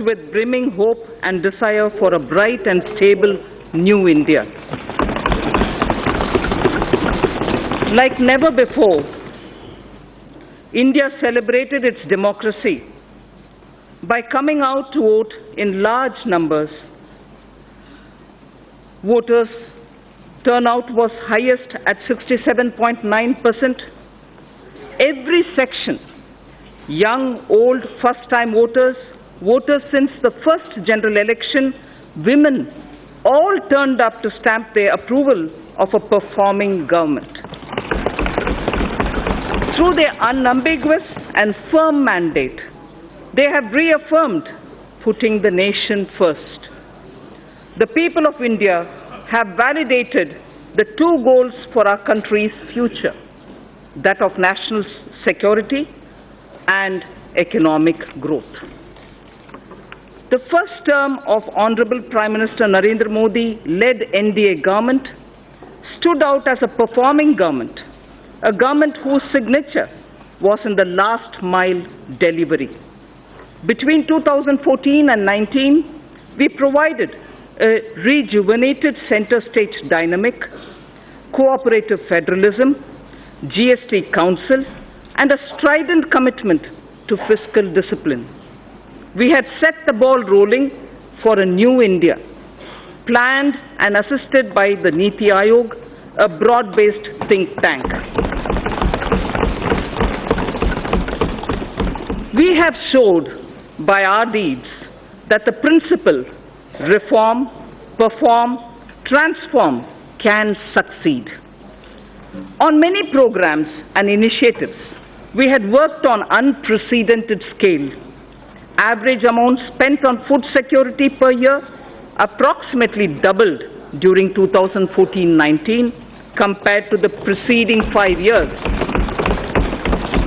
with brimming hope and desire for a bright and stable new India. Like never before, India celebrated its democracy by coming out to vote in large numbers. Voters' turnout was highest at 67.9%. Every section, young, old, first-time voters, voters since the first general election, women, all turned up to stamp their approval of a performing government. Through their unambiguous and firm mandate, they have reaffirmed putting the nation first. The people of India have validated the two goals for our country's future, that of national security and economic growth. The first term of Honorable Prime Minister Narendra Modi-led NDA government stood out as a performing government, a government whose signature was in the last mile delivery. Between 2014 and 19, we provided a rejuvenated center-stage dynamic, cooperative federalism, GST Council, and a strident commitment to fiscal discipline. We had set the ball rolling for a new India, planned and assisted by the Niti Aayog, a broad-based think tank. We have showed by our deeds that the principle reform, perform, transform can succeed. On many programs and initiatives, we had worked on unprecedented scale. Average amount spent on food security per year approximately doubled during 2014-19 compared to the preceding 5 years.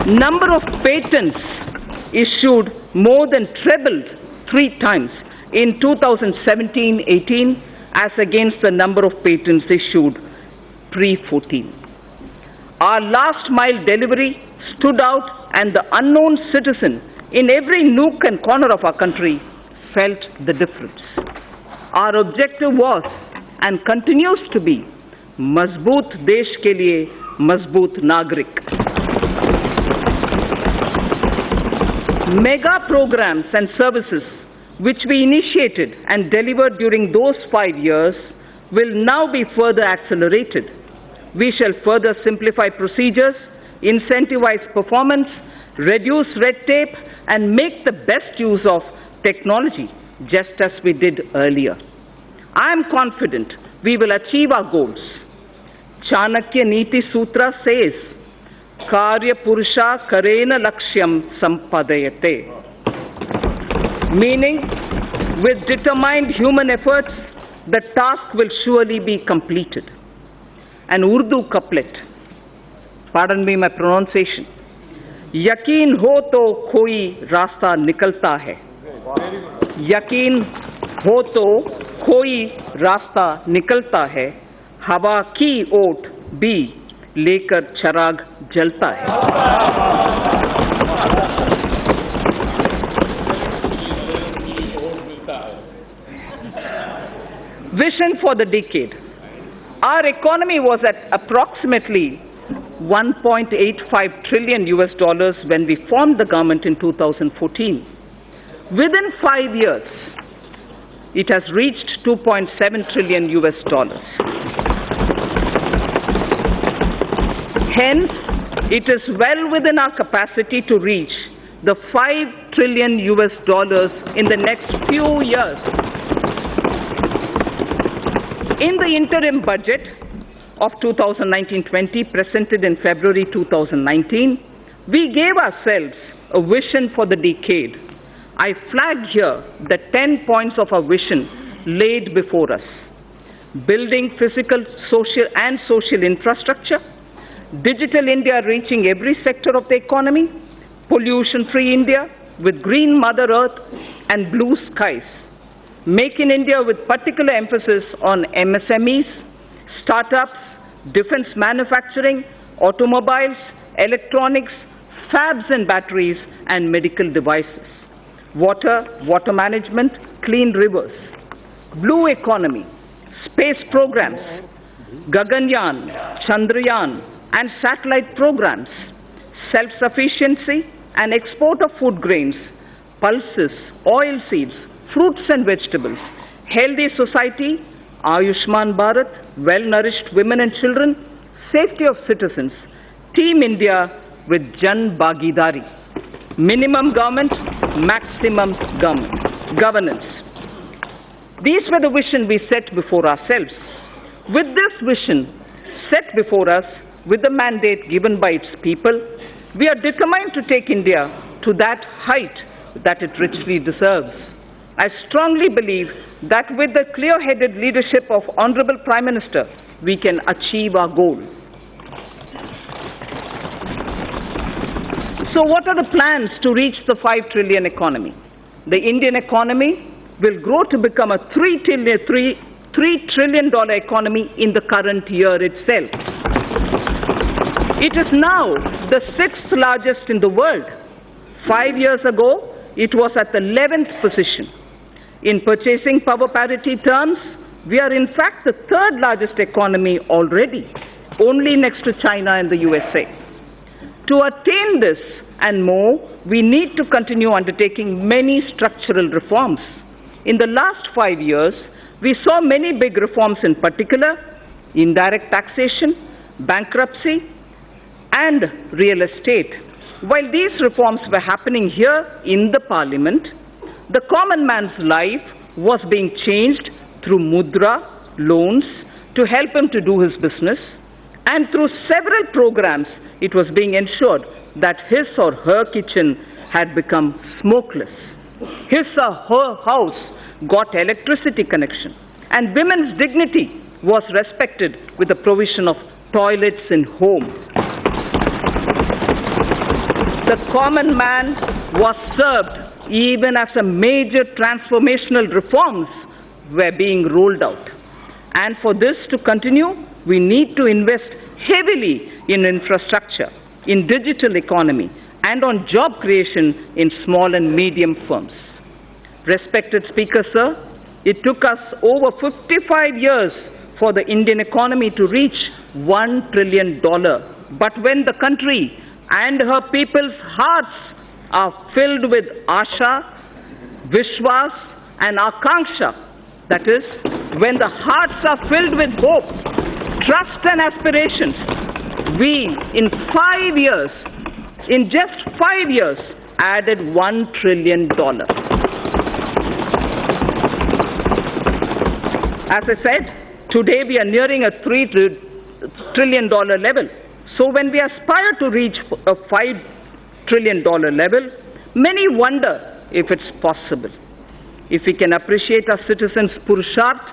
Number of patents issued more than trebled 3 times in 2017-18 as against the number of patents issued pre-14. Our last mile delivery stood out, and the unknown citizen in every nook and corner of our country felt the difference. Our objective was and continues to be Mazboot Desh ke liye Mazboot Nagrik. Mega programs and services which we initiated and delivered during those 5 years will now be further accelerated. We shall further simplify procedures, incentivize performance, reduce red tape, and make the best use of technology, just as we did earlier. I am confident we will achieve our goals. Chanakya Niti Sutra says, Karya Purusha Karena Lakshyam Sampadayate. Meaning, with determined human efforts, the task will surely be completed. An Urdu couplet, pardon me my pronunciation, यकीन हो तो कोई रास्ता निकलता है, यकीन हो तो कोई रास्ता निकलता है, हवा की ओट भी लेकर चराग जलता है. Vision for the decade. Our economy was at approximately $1.85 trillion when we formed the government in 2014. Within 5 years, it has reached $2.7 trillion. Hence, it is well within our capacity to reach the $5 trillion in the next few years. In the interim budget of 2019-20 presented in February 2019, we gave ourselves a vision for the decade. I flagged here the 10 points of our vision laid before us. Building physical, social infrastructure, digital India reaching every sector of the economy, pollution-free India with green Mother Earth and blue skies. Make in India with particular emphasis on MSMEs, startups, defense manufacturing, automobiles, electronics, fabs and batteries, and medical devices. water management, clean rivers, blue economy, space programs, Gaganyaan, Chandrayaan, and satellite programs, self-sufficiency and export of food grains, pulses, oilseeds, fruits and vegetables, healthy society, Ayushman Bharat, well-nourished women and children, safety of citizens, Team India with Jan Bhagidari, minimum government, maximum governance. These were the vision we set before ourselves. With this vision set before us, with the mandate given by its people, we are determined to take India to that height that it richly deserves. I strongly believe that with the clear-headed leadership of Honorable Prime Minister, we can achieve our goal. So what are the plans to reach the 5 trillion economy? The Indian economy will grow to become a $3 trillion economy in the current year itself. It is now the 6th largest in the world. 5 years ago, it was at the 11th position. In purchasing power parity terms, we are in fact the 3rd largest economy already, only next to China and the USA. To attain this and more, we need to continue undertaking many structural reforms. In the last 5 years, we saw many big reforms, in particular, indirect taxation, bankruptcy, and real estate. While these reforms were happening here in the Parliament, the common man's life was being changed through mudra, loans, to help him to do his business, and through several programs, it was being ensured that his or her kitchen had become smokeless. His or her house got electricity connection, and women's dignity was respected with the provision of toilets in home. The common man was served even as a major transformational reforms were being rolled out. And for this to continue, we need to invest heavily in infrastructure, in digital economy, and on job creation in small and medium firms. Respected Speaker, sir, it took us over 55 years for the Indian economy to reach $1 trillion. But when the country and her people's hearts are filled with Asha, Vishwas, and Akanksha, that is, when the hearts are filled with hope, trust and aspirations, we, in just 5 years, added $1 trillion. As I said, today we are nearing a $3 trillion level. So when we aspire to reach a $5 trillion level, many wonder if it's possible. If we can appreciate our citizens' purusharth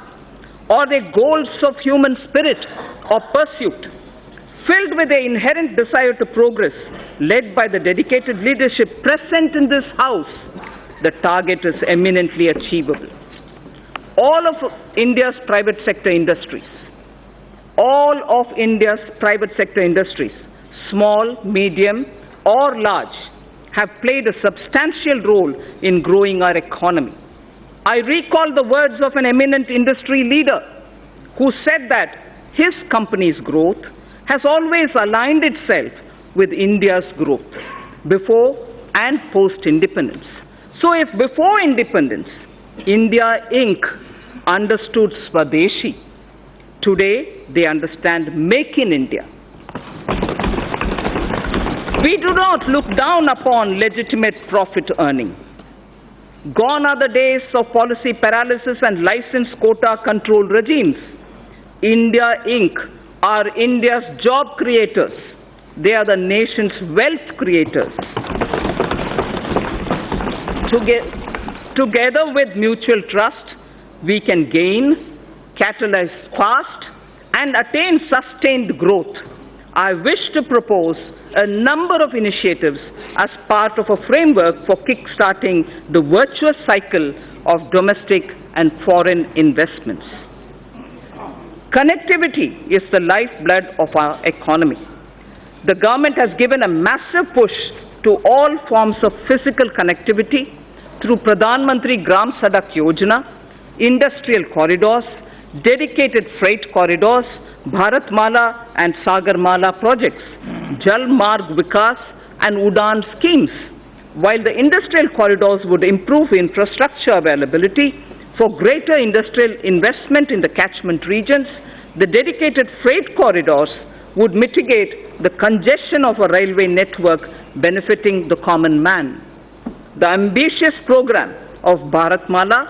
or their goals of human spirit or pursuit, filled with their inherent desire to progress, led by the dedicated leadership present in this House, the target is eminently achievable. All of India's private sector industries, small, medium, or large, have played a substantial role in growing our economy. I recall the words of an eminent industry leader who said that his company's growth has always aligned itself with India's growth, before and post-independence. So if before independence, India Inc. understood Swadeshi, today they understand Make in India. We do not look down upon legitimate profit earning. Gone are the days of policy paralysis and license quota control regimes. India Inc. are India's job creators. They are the nation's wealth creators. Together with mutual trust, we can gain, catalyze fast, and attain sustained growth. I wish to propose a number of initiatives as part of a framework for kick-starting the virtuous cycle of domestic and foreign investments. Connectivity is the lifeblood of our economy. The government has given a massive push to all forms of physical connectivity, through Pradhan Mantri Gram Sadak Yojana, industrial corridors, dedicated freight corridors, Bharatmala and Sagarmala projects, Jal Marg Vikas and Udan schemes. While the industrial corridors would improve infrastructure availability for greater industrial investment in the catchment regions, the dedicated freight corridors would mitigate the congestion of a railway network benefiting the common man. The ambitious program of Bharatmala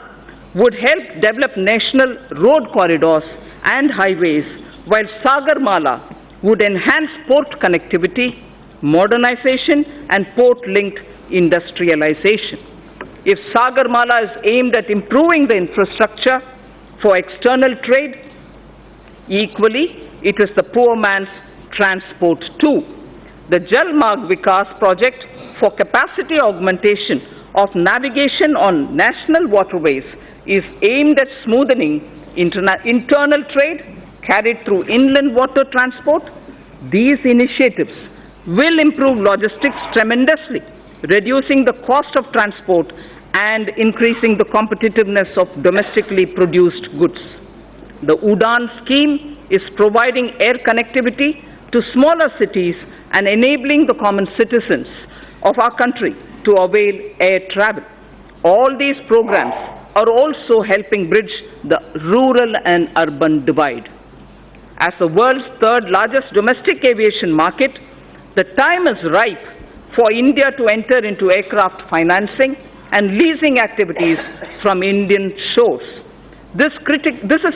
would help develop national road corridors and highways, while Sagarmala would enhance port connectivity, modernization and port-linked industrialization. If Sagarmala is aimed at improving the infrastructure for external trade, equally it is the poor man's transport too. The Jal Marg Vikas project for capacity augmentation of navigation on national waterways is aimed at smoothing internal trade carried through inland water transport. These initiatives will improve logistics tremendously, reducing the cost of transport and increasing the competitiveness of domestically produced goods. The Udan scheme is providing air connectivity to smaller cities and enabling the common citizens of our country to avail air travel. All these programs are also helping bridge the rural and urban divide. As the world's third largest domestic aviation market, the time is ripe for India to enter into aircraft financing and leasing activities from Indian shores. This is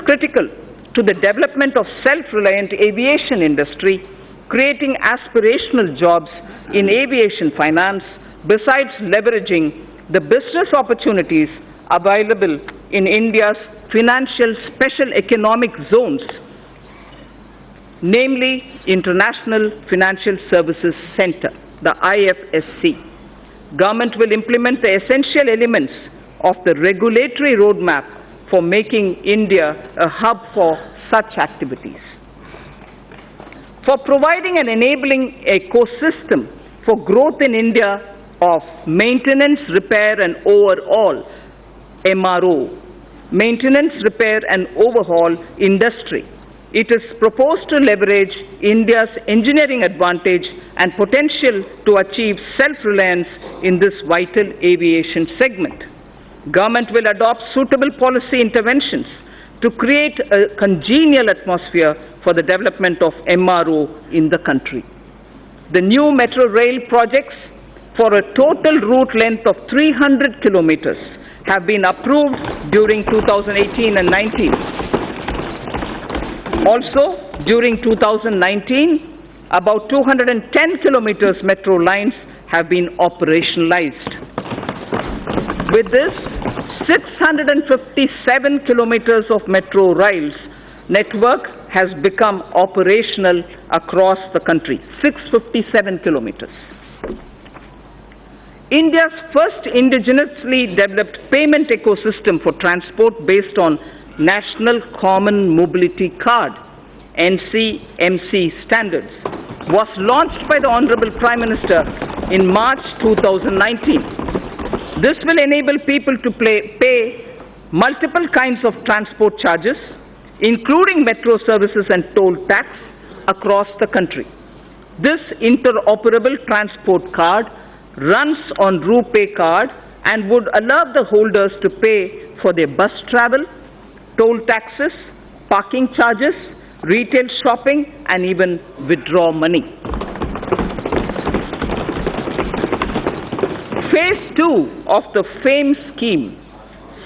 critical to the development of self-reliant aviation industry, creating aspirational jobs in aviation finance, besides leveraging the business opportunities available in India's financial special economic zones, namely International Financial Services Center, the IFSC. Government will implement the essential elements of the regulatory roadmap for making India a hub for such activities. For providing an enabling ecosystem for growth in India of maintenance, repair and overhaul, MRO, maintenance, repair and overhaul industry, it is proposed to leverage India's engineering advantage and potential to achieve self-reliance in this vital aviation segment. Government will adopt suitable policy interventions to create a congenial atmosphere for the development of MRO in the country. The new metro rail projects for a total route length of 300 kilometers have been approved during 2018 and 19. Also, during 2019, about 210 kilometers metro lines have been operationalized. With this, 657 kilometers of metro rails network has become operational across the country. 657 kilometers. India's first indigenously developed payment ecosystem for transport based on National Common Mobility Card, NCMC standards, was launched by the Honorable Prime Minister in March 2019. This will enable people to pay multiple kinds of transport charges, including metro services and toll tax, across the country. This interoperable transport card runs on RuPay card and would allow the holders to pay for their bus travel, toll taxes, parking charges, retail shopping, and even withdraw money. Phase 2 of the FAME scheme,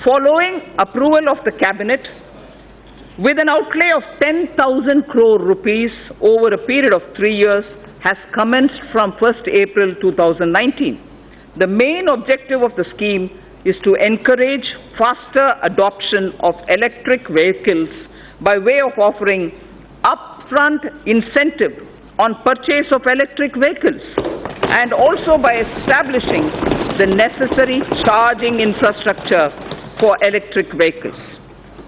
following approval of the Cabinet, with an outlay of 10,000 crore rupees over a period of 3 years, has commenced from 1st April 2019. The main objective of the scheme is to encourage faster adoption of electric vehicles by way of offering upfront incentive on purchase of electric vehicles, and also by establishing the necessary charging infrastructure for electric vehicles.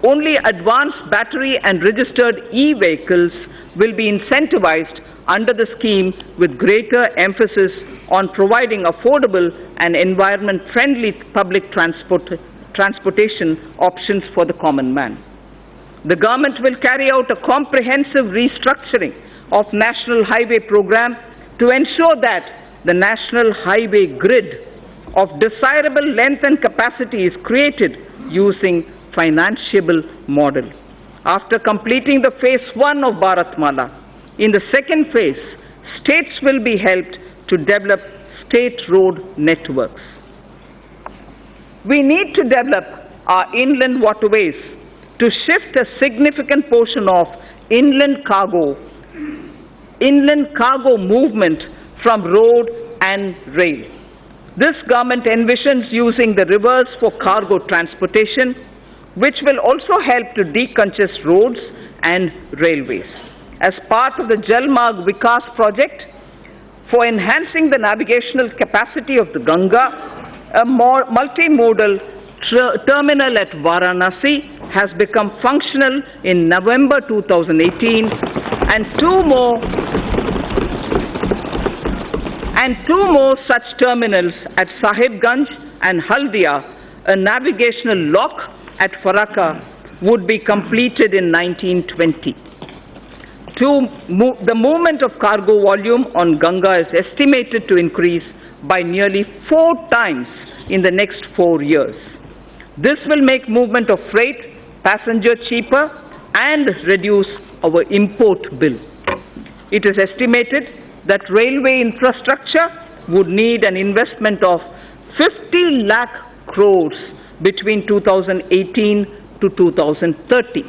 only advanced battery and registered e-vehicles will be incentivized under the scheme, with greater emphasis on providing affordable and environment-friendly public transportation options for the common man. The government will carry out a comprehensive restructuring of National Highway Program to ensure that the National Highway Grid of desirable length and capacity is created using financeable model. After completing the phase 1 of Bharatmala, in the second phase, states will be helped to develop state road networks. We need to develop our inland waterways to shift a significant portion of inland cargo movement from road and rail. This government envisions using the rivers for cargo transportation, which will also help to decongest roads and railways. As part of the Jal Marg Vikas project for enhancing the navigational capacity of the Ganga, a multimodal terminal at Varanasi has become functional in November 2018, and two more such terminals at Sahibganj and Haldia, a navigational lock at Farakka, would be completed in 1920. The movement of cargo volume on Ganga is estimated to increase by nearly 4 times in the next 4 years. This will make movement of freight, passenger cheaper and reduce our import bill. It is estimated that railway infrastructure would need an investment of 50 lakh crores between 2018 to 2030.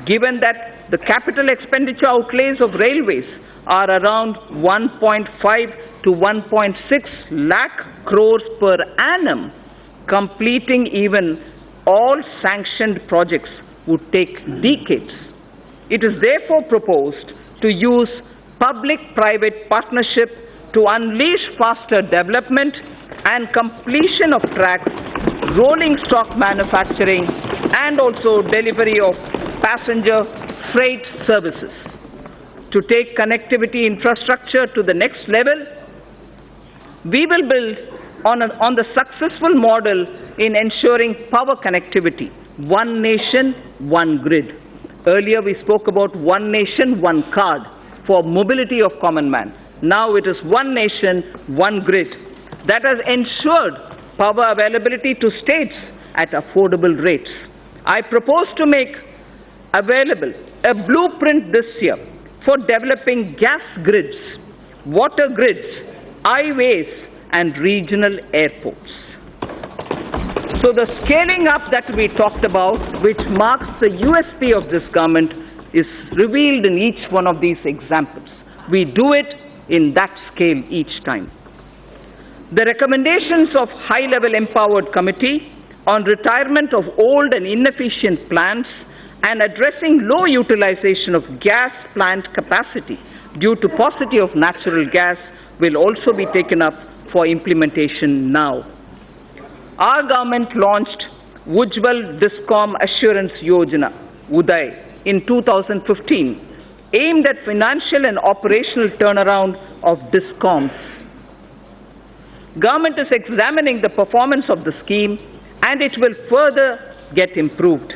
Given that the capital expenditure outlays of railways are around 1.5 to 1.6 lakh crores per annum, completing even all sanctioned projects would take decades. It is therefore proposed to use public-private partnership to unleash faster development and completion of tracks, rolling stock manufacturing, and also delivery of passenger freight services. To take connectivity infrastructure to the next level, we will build on the successful model in ensuring power connectivity, one nation, one grid. Earlier we spoke about one nation, one card for mobility of common man. Now it is one nation, one grid that has ensured power availability to states at affordable rates. I propose to make available a blueprint this year for developing gas grids, water grids, highways, and regional airports. So the scaling up that we talked about, which marks the USP of this government, is revealed in each one of these examples. We do it in that scale each time. The recommendations of High-Level Empowered Committee on retirement of old and inefficient plants and addressing low utilization of gas plant capacity due to paucity of natural gas will also be taken up for implementation now. Our government launched Ujjwal Discom Assurance Yojana, UDAY, in 2015, aimed at financial and operational turnaround of discoms. Government is examining the performance of the scheme, and it will further get improved.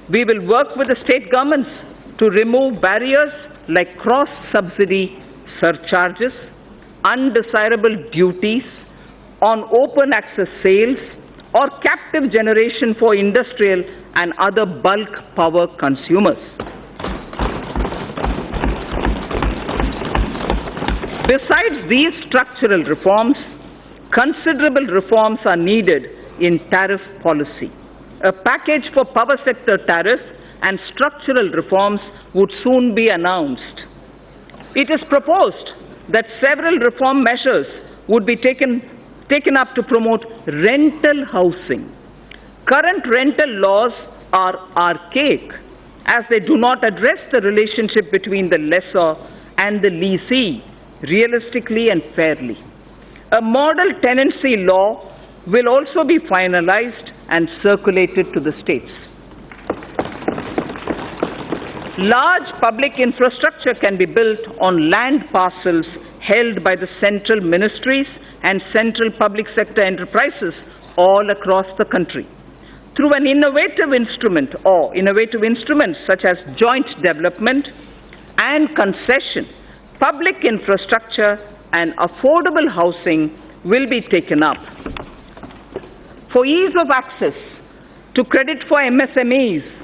We will work with the state governments to remove barriers like cross-subsidy surcharges, undesirable duties on open access sales, or captive generation for industrial and other bulk power consumers. Besides these structural reforms, considerable reforms are needed in tariff policy. A package for power sector tariff and structural reforms would soon be announced. It is proposed that several reform measures would be taken up to promote rental housing. Current rental laws are archaic, as they do not address the relationship between the lessor and the leasee realistically and fairly. A model tenancy law will also be finalized and circulated to the states. Large public infrastructure can be built on land parcels held by the central ministries and central public sector enterprises all across the country. Through an innovative instrument or innovative instruments such as joint development and concession, public infrastructure and affordable housing will be taken up. For ease of access to credit for MSMEs,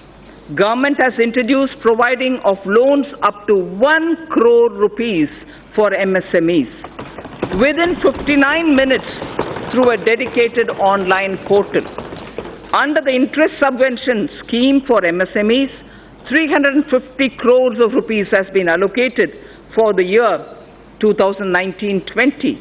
Government has introduced providing of loans up to 1 crore rupees for MSMEs within 59 minutes through a dedicated online portal. Under the interest subvention scheme for MSMEs, 350 crores of rupees has been allocated for the year 2019-20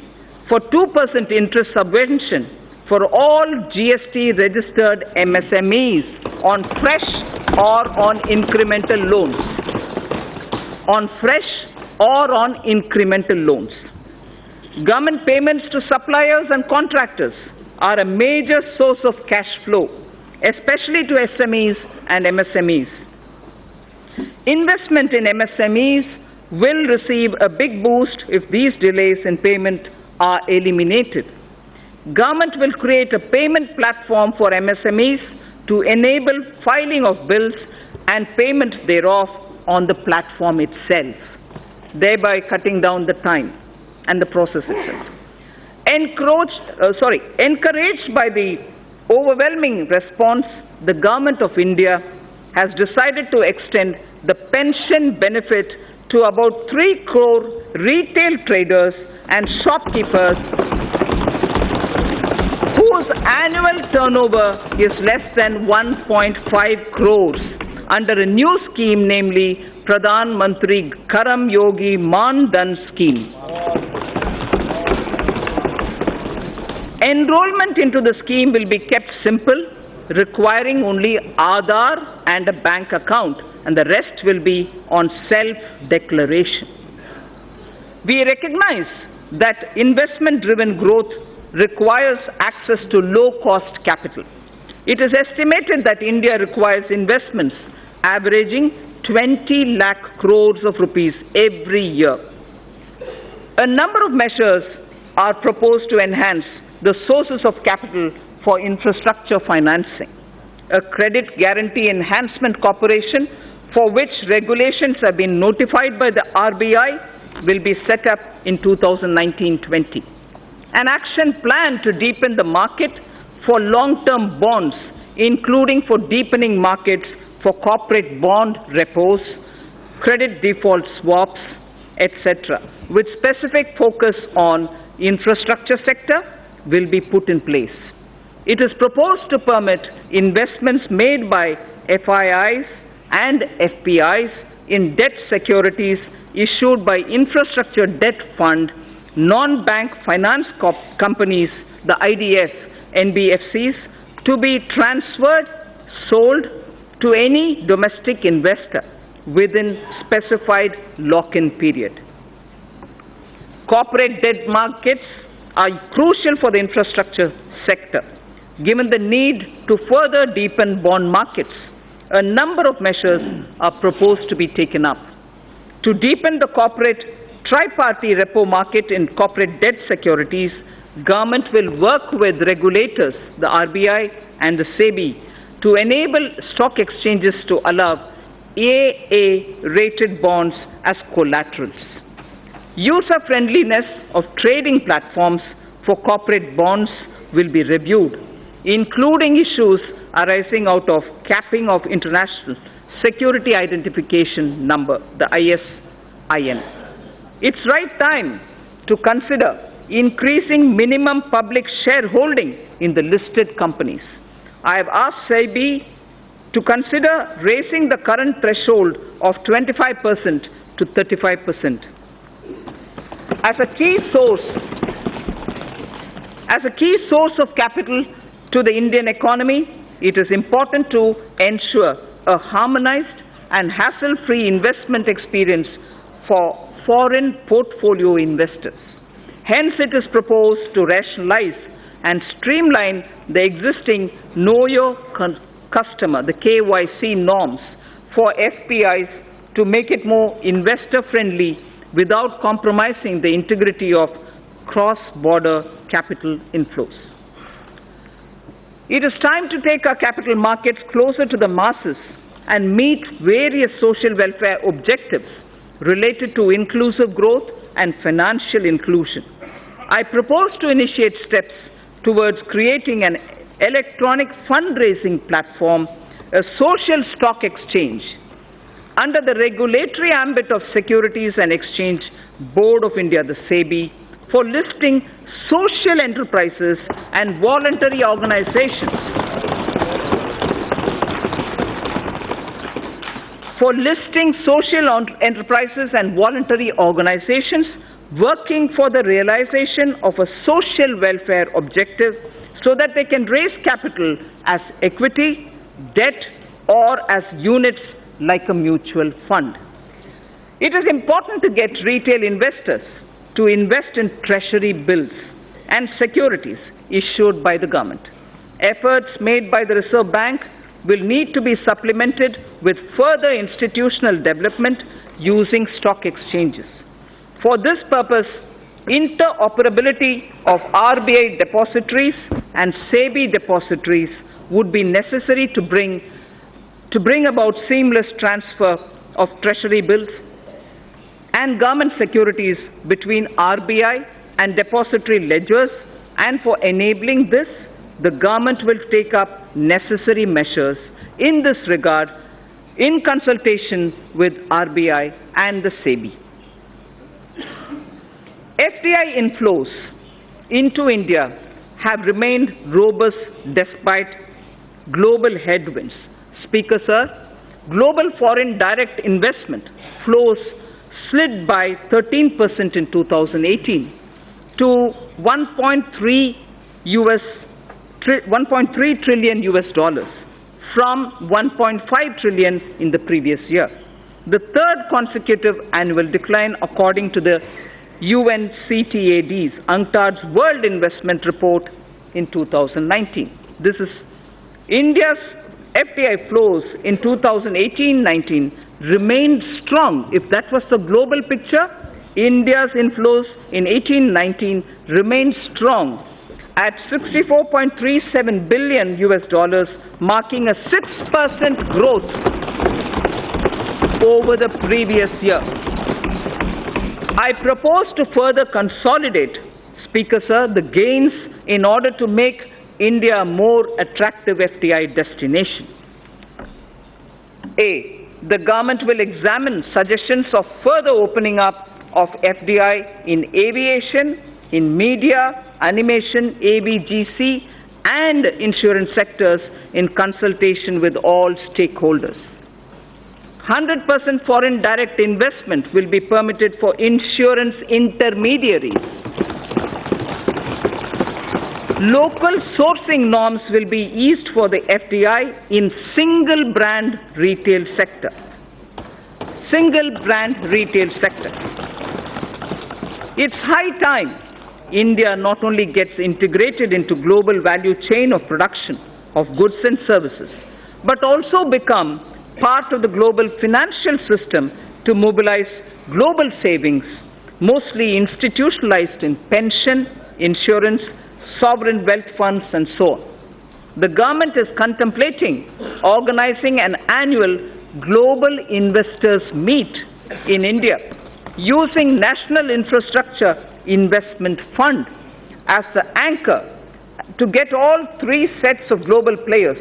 for 2% interest subvention for all GST registered MSMEs on fresh or on incremental loans. On fresh or on incremental loans. Government payments to suppliers and contractors are a major source of cash flow, especially to SMEs and MSMEs. Investment in MSMEs will receive a big boost if these delays in payment are eliminated. Government will create a payment platform for MSMEs to enable filing of bills and payment thereof on the platform itself, thereby cutting down the time and the process itself. Encouraged by the overwhelming response, the Government of India has decided to extend the pension benefit to about 3 crore retail traders and shopkeepers whose annual turnover is less than 1.5 crores under a new scheme, namely Pradhan Mantri Karam Yogi Man Dhan scheme. Enrollment into the scheme will be kept simple, requiring only Aadhaar and a bank account, and the rest will be on self-declaration. We recognize that investment-driven growth requires access to low-cost capital. It is estimated that India requires investments averaging 20 lakh crores of rupees every year. A number of measures are proposed to enhance the sources of capital for infrastructure financing. A Credit Guarantee Enhancement Corporation, for which regulations have been notified by the RBI, will be set up in 2019-20. An action plan to deepen the market for long-term bonds, including for deepening markets for corporate bond repos, credit default swaps, etc., with specific focus on infrastructure sector, will be put in place. It is proposed to permit investments made by FIIs and FPIs in debt securities issued by Infrastructure Debt Fund, non-bank finance companies, the IDF, NBFCs, to be transferred, sold to any domestic investor within specified lock-in period. Corporate debt markets are crucial for the infrastructure sector, given the need to further deepen bond markets. A number of measures are proposed to be taken up. To deepen the corporate tri-party repo market in corporate debt securities, Government will work with regulators, the RBI and the SEBI, to enable stock exchanges to allow AA-rated bonds as collaterals. User-friendliness of trading platforms for corporate bonds will be reviewed, including issues arising out of capping of International Security Identification Number, the ISIN. It's right time to consider increasing minimum public shareholding in the listed companies. I have asked SEBI to consider raising the current threshold of 25% to 35%. As a key source of capital to the Indian economy, it is important to ensure a harmonized and hassle-free investment experience for foreign portfolio investors. Hence, it is proposed to rationalize and streamline the existing Know Your Customer, the KYC norms for FPIs to make it more investor-friendly without compromising the integrity of cross-border capital inflows. It is time to take our capital markets closer to the masses and meet various social welfare objectives related to inclusive growth and financial inclusion. I propose to initiate steps towards creating an electronic fundraising platform, a social stock exchange, under the regulatory ambit of Securities and Exchange Board of India, the SEBI, for listing social enterprises and voluntary organizations. For listing social enterprises and voluntary organizations working for the realization of a social welfare objective so that they can raise capital as equity, debt, or as units like a mutual fund. It is important to get retail investors to invest in treasury bills and securities issued by the government. Efforts made by the Reserve Bank will need to be supplemented with further institutional development using stock exchanges. For this purpose, interoperability of RBI depositories and SEBI depositories would be necessary to bring about seamless transfer of treasury bills and government securities between RBI and depository ledgers, and for enabling this, the government will take up necessary measures in this regard in consultation with RBI and the SEBI. FDI inflows into India have remained robust despite global headwinds. Speaker, sir, global foreign direct investment flows slid by 13% in 2018 to 1.3 trillion US dollars from 1.5 trillion in the previous year. The third consecutive annual decline according to the UNCTAD's UNCTAD's World Investment Report in 2019. This is India's FDI flows in 2018-19 remained strong. If that was the global picture, India's inflows in 18-19 remained strong at 64.37 billion US dollars, marking a 6% growth over the previous year. I propose to further consolidate, Speaker, sir, the gains in order to make India a more attractive FDI destination. A. The government will examine suggestions of further opening up of FDI in aviation, in media, animation, ABGC, and insurance sectors in consultation with all stakeholders. 100% foreign direct investment will be permitted for insurance intermediaries. Local sourcing norms will be eased for the FDI in single brand retail sector. Single brand retail sector. It's high time India not only gets integrated into global value chain of production of goods and services, but also become part of the global financial system to mobilize global savings, mostly institutionalized in pension, insurance, sovereign wealth funds, and so on. The government is contemplating organizing an annual global investors meet in India using National Infrastructure Investment Fund as the anchor to get all three sets of global players,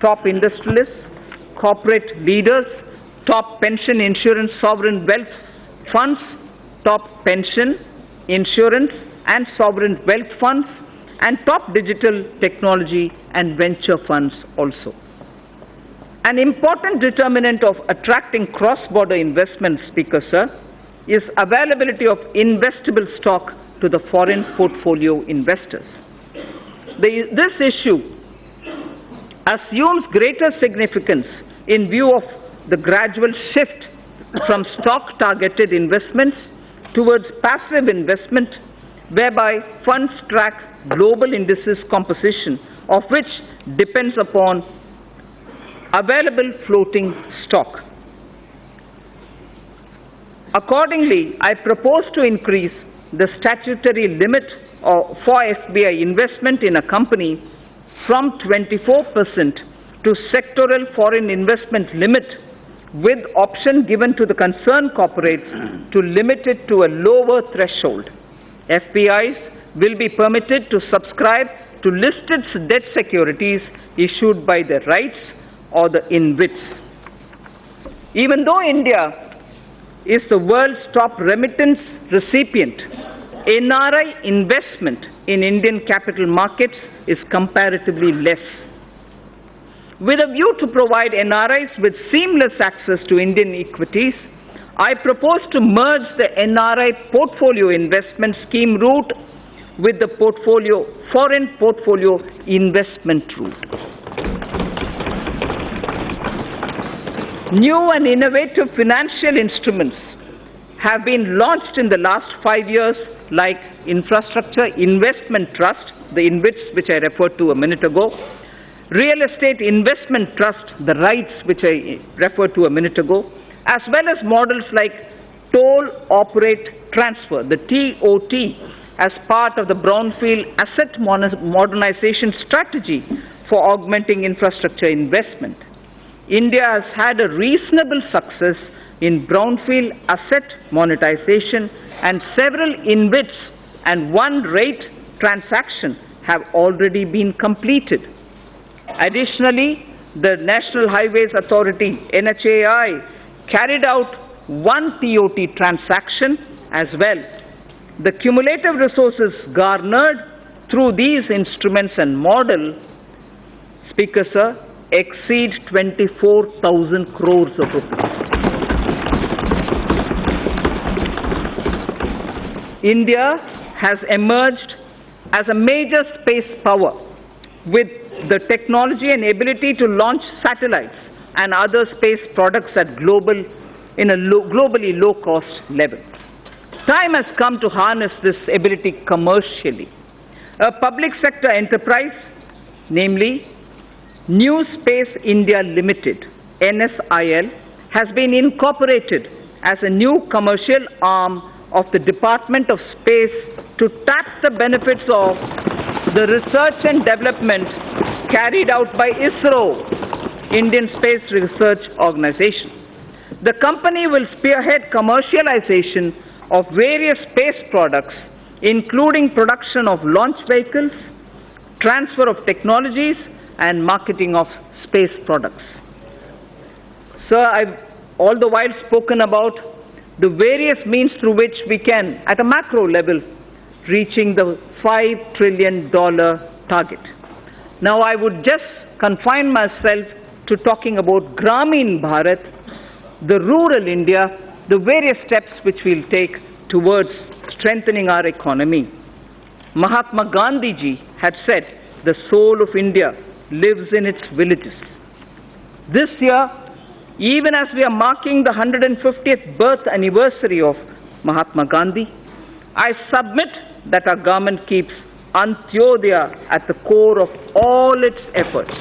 top industrialists, corporate leaders, top pension, insurance, sovereign wealth funds, top pension, insurance, and sovereign wealth funds, and top digital technology and venture funds also. An important determinant of attracting cross-border investment, Speaker, sir, is availability of investable stock to the foreign portfolio investors. This issue assumes greater significance in view of the gradual shift from stock-targeted investments towards passive investment, whereby funds track global indices composition, of which depends upon available floating stock. Accordingly, I propose to increase the statutory limit for FBI investment in a company from 24% to sectoral foreign investment limit, with option given to the concerned corporates to limit it to a lower threshold. FPIs will be permitted to subscribe to listed debt securities issued by the REITs or the InvITs. Even though India is the world's top remittance recipient, NRI investment in Indian capital markets is comparatively less. With a view to provide NRIs with seamless access to Indian equities, I propose to merge the NRI portfolio investment scheme route with the foreign portfolio investment route. New and innovative financial instruments have been launched in the last 5 years, like Infrastructure Investment Trust, the InvITs which I referred to a minute ago, Real Estate Investment Trust, the REITs which I referred to a minute ago, as well as models like Toll Operate Transfer, the TOT, as part of the Brownfield Asset Modernization Strategy for augmenting infrastructure investment. India has had a reasonable success in brownfield asset monetization, and several InvITs and one rate transaction have already been completed. Additionally, the National Highways Authority, NHAI, carried out one TOT transaction as well. The cumulative resources garnered through these instruments and model, Speaker Sir, exceed 24,000 crores of rupees. India has emerged as a major space power with the technology and ability to launch satellites and other space products at globally low-cost level. Time has come to harness this ability commercially. A public sector enterprise, namely New Space India Limited, NSIL, has been incorporated as a new commercial arm of the Department of Space to tap the benefits of the research and development carried out by ISRO, Indian Space Research Organization. The company will spearhead commercialization of various space products, including production of launch vehicles, transfer of technologies, and marketing of space products. Sir, I've all the while spoken about the various means through which we can, at a macro level, reaching the $5 trillion target. Now, I would just confine myself to talking about Gramin Bharat, the rural India, the various steps which we'll take towards strengthening our economy. Mahatma Gandhi ji had said, the soul of India lives in its villages. This year, even as we are marking the 150th birth anniversary of Mahatma Gandhi, I submit that our government keeps Antyodaya at the core of all its efforts.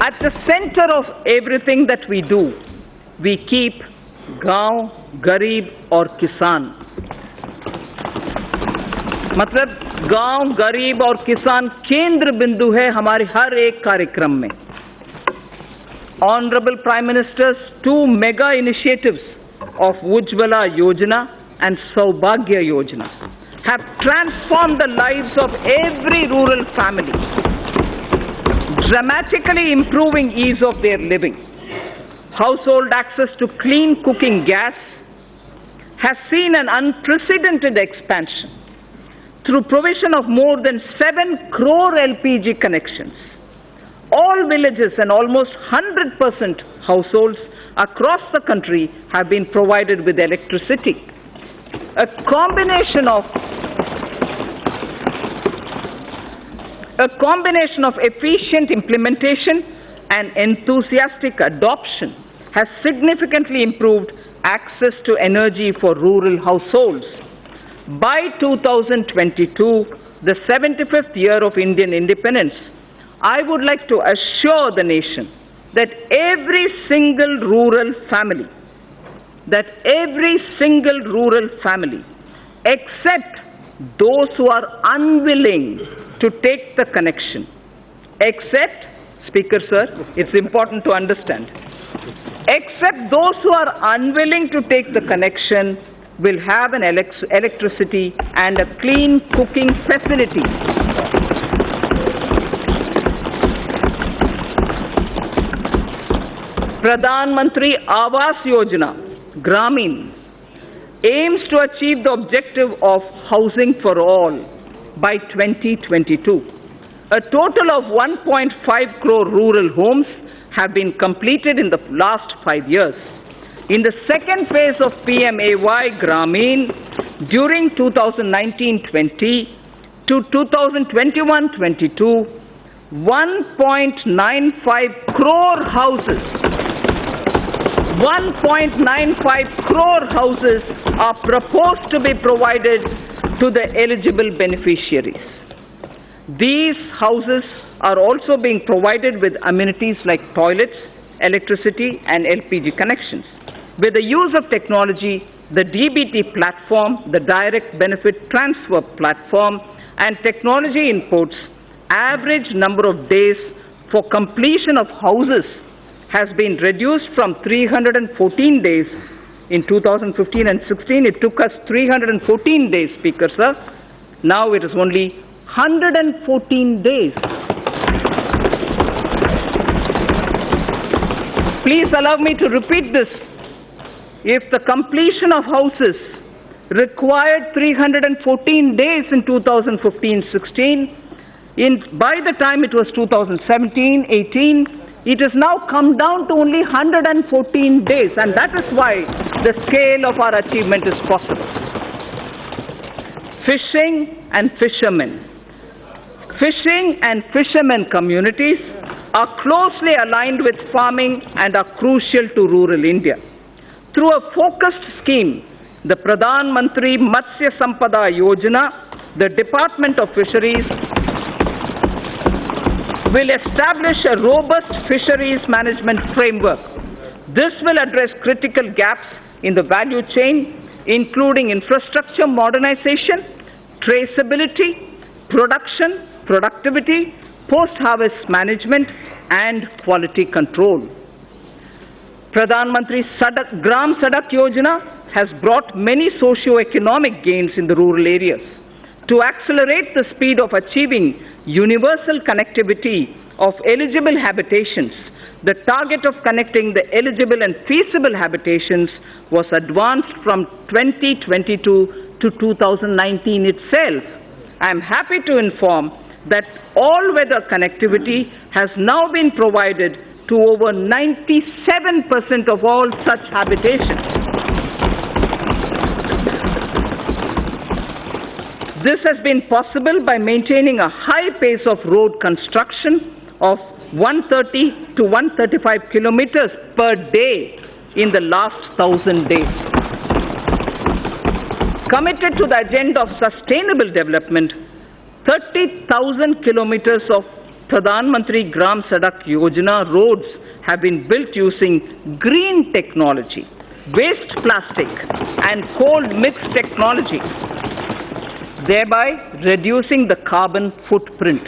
At the center of everything that we do, we keep गांव, गरीब और किसान. मतलब गांव, गरीब और किसान केंद्र बिंदु है हमारे हर एक कार्यक्रम में. Honorable Prime Minister's two mega initiatives of Ujjwala Yojana and Saubhagya Yojana have transformed the lives of every rural family, dramatically improving ease of their living. Household access to clean cooking gas has seen an unprecedented expansion through provision of more than 7 crore LPG connections. All villages and almost 100% households across the country have been provided with electricity. A combination of efficient implementation and enthusiastic adoption has significantly improved access to energy for rural households. By 2022, the 75th year of Indian independence, I would like to assure the nation that every single rural family, except those who are unwilling to take the connection, except, Speaker Sir, it's important to understand, except those who are unwilling to take the connection will have an electricity and a clean cooking facility. Pradhan Mantri Awas Yojana, Gramin, aims to achieve the objective of housing for all by 2022. A total of 1.5 crore rural homes have been completed in the last 5 years. In the second phase of PMAY Gramin, during 2019-20 to 2021-22, 1.95 crore houses, 1.95 crore houses are proposed to be provided to the eligible beneficiaries. These houses are also being provided with amenities like toilets, electricity and LPG connections. With the use of technology, the DBT platform, the direct benefit transfer platform and technology inputs, average number of days for completion of houses has been reduced from 314 days in 2015 and 16. It took us 314 days, Speaker Sir. Now it is only 114 days. Please allow me to repeat this. If the completion of houses required 314 days in 2015-16, by the time it was 2017-18, it has now come down to only 114 days, and that is why the scale of our achievement is possible. Fishing and fishermen. Fishing and fishermen communities are closely aligned with farming and are crucial to rural India. Through a focused scheme, the Pradhan Mantri Matsya Sampada Yojana, the Department of Fisheries will establish a robust fisheries management framework. This will address critical gaps in the value chain, including infrastructure modernization, traceability, production, productivity, post-harvest management, and quality control. Pradhan Mantri Gram Sadak Yojana has brought many socio-economic gains in the rural areas. To accelerate the speed of achieving universal connectivity of eligible habitations, the target of connecting the eligible and feasible habitations was advanced from 2022 to 2019 itself. I am happy to inform that all-weather connectivity has now been provided to over 97% of all such habitations. This has been possible by maintaining a high pace of road construction of 130 to 135 kilometers per day in the last 1,000 days. Committed to the agenda of sustainable development, 30,000 kilometers of Pradhan Mantri Gram Sadak Yojana roads have been built using green technology, waste plastic and cold mixed technology, thereby reducing the carbon footprint.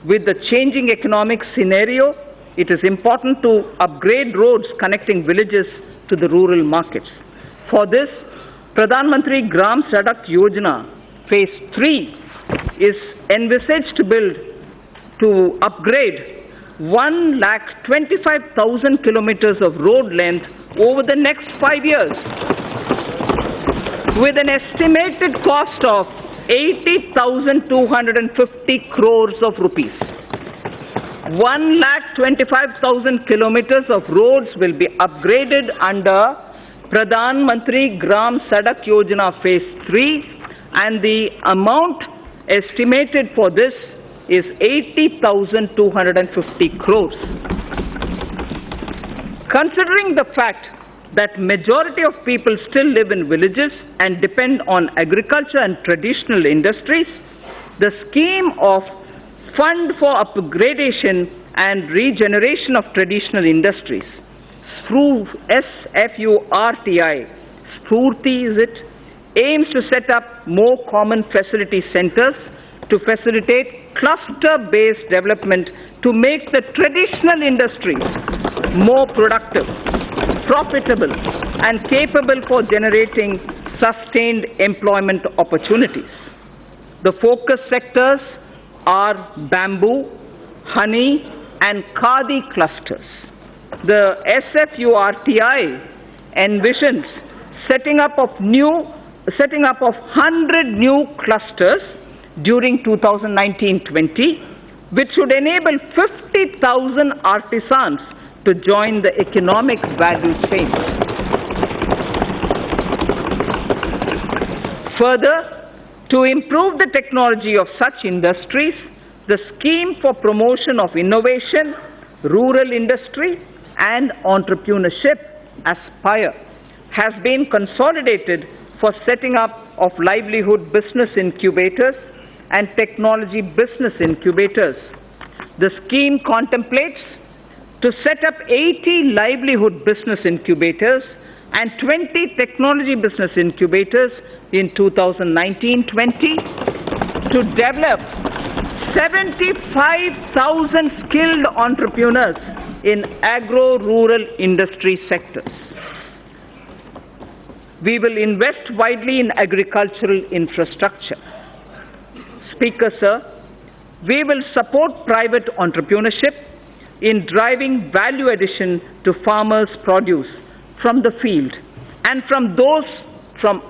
With the changing economic scenario, it is important to upgrade roads connecting villages to the rural markets. For this, Pradhan Mantri Gram Sadak Yojana Phase 3 is envisaged to upgrade 1,25,000 kilometers of road length over the next 5 years, with an estimated cost of 80,250 crores of rupees. 1,25,000 kilometers of roads will be upgraded under Pradhan Mantri Gram Sadak Yojana Phase 3, and the amount estimated for this is 80,250 crores. Considering the fact that majority of people still live in villages and depend on agriculture and traditional industries, the scheme of fund for upgradation and regeneration of traditional industries. SFURTI, Spurti is it, aims to set up more common facility centers to facilitate cluster-based development to make the traditional industries more productive, profitable, and capable for generating sustained employment opportunities. The focus sectors are bamboo, honey, and khadi clusters. The SFURTI envisions setting up of 100 new clusters during 2019-20, which should enable 50,000 artisans to join the economic value chain. Further, to improve the technology of such industries, the Scheme for Promotion of Innovation, Rural Industry and Entrepreneurship, ASPIRE, has been consolidated for setting up of livelihood business incubators and technology business incubators. The scheme contemplates to set up 80 livelihood business incubators and 20 technology business incubators in 2019-20 to develop 75,000 skilled entrepreneurs in agro-rural industry sectors. We will invest widely in agricultural infrastructure. Speaker, sir, we will support private entrepreneurship in driving value addition to farmers' produce from the field and from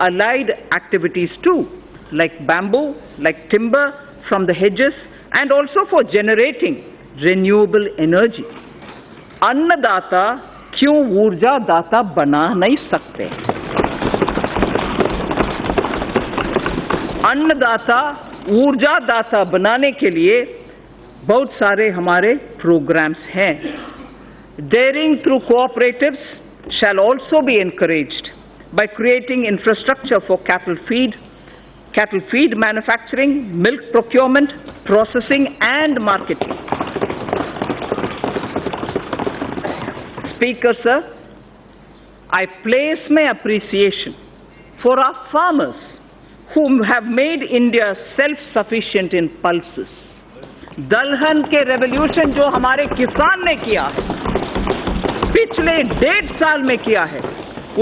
allied activities too, like bamboo, like timber, from the hedges, and also for generating renewable energy. अन्नदाता क्यों ऊर्जा दाता बना नहीं सकते? अन्नदाता ऊर्जा दाता बनाने के लिए बहुत सारे हमारे प्रोग्राम्स हैं. Daring through cooperatives shall also be encouraged by creating infrastructure for cattle feed manufacturing, milk procurement, processing and marketing. Speaker, sir, I place my appreciation for our farmers who have made India self-sufficient in pulses. दलहन के revolution जो हमारे किसान ने किया है, पिछले 1.5 साल में किया है,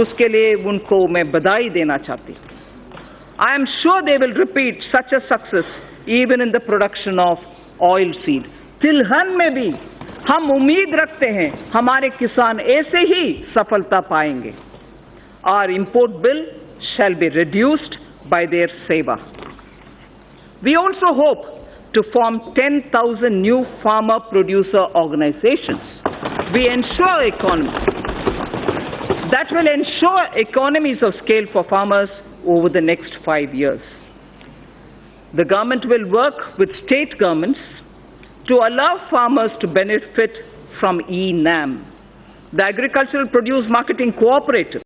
उसके लिए उनको मैं बधाई देना चाहती हूँ. I am sure they will repeat such a success even in the production of oil seed. तिलहन में भी हम उम्मीद रखते हैं हमारे किसान ऐसे ही सफलता पाएंगे. Our import bill shall be reduced by their seva. We also hope to form 10,000 new farmer producer organizations. That will ensure economies of scale for farmers over the next 5 years. The government will work with state governments to allow farmers to benefit from e-NAM, the Agricultural Produce Marketing Cooperative.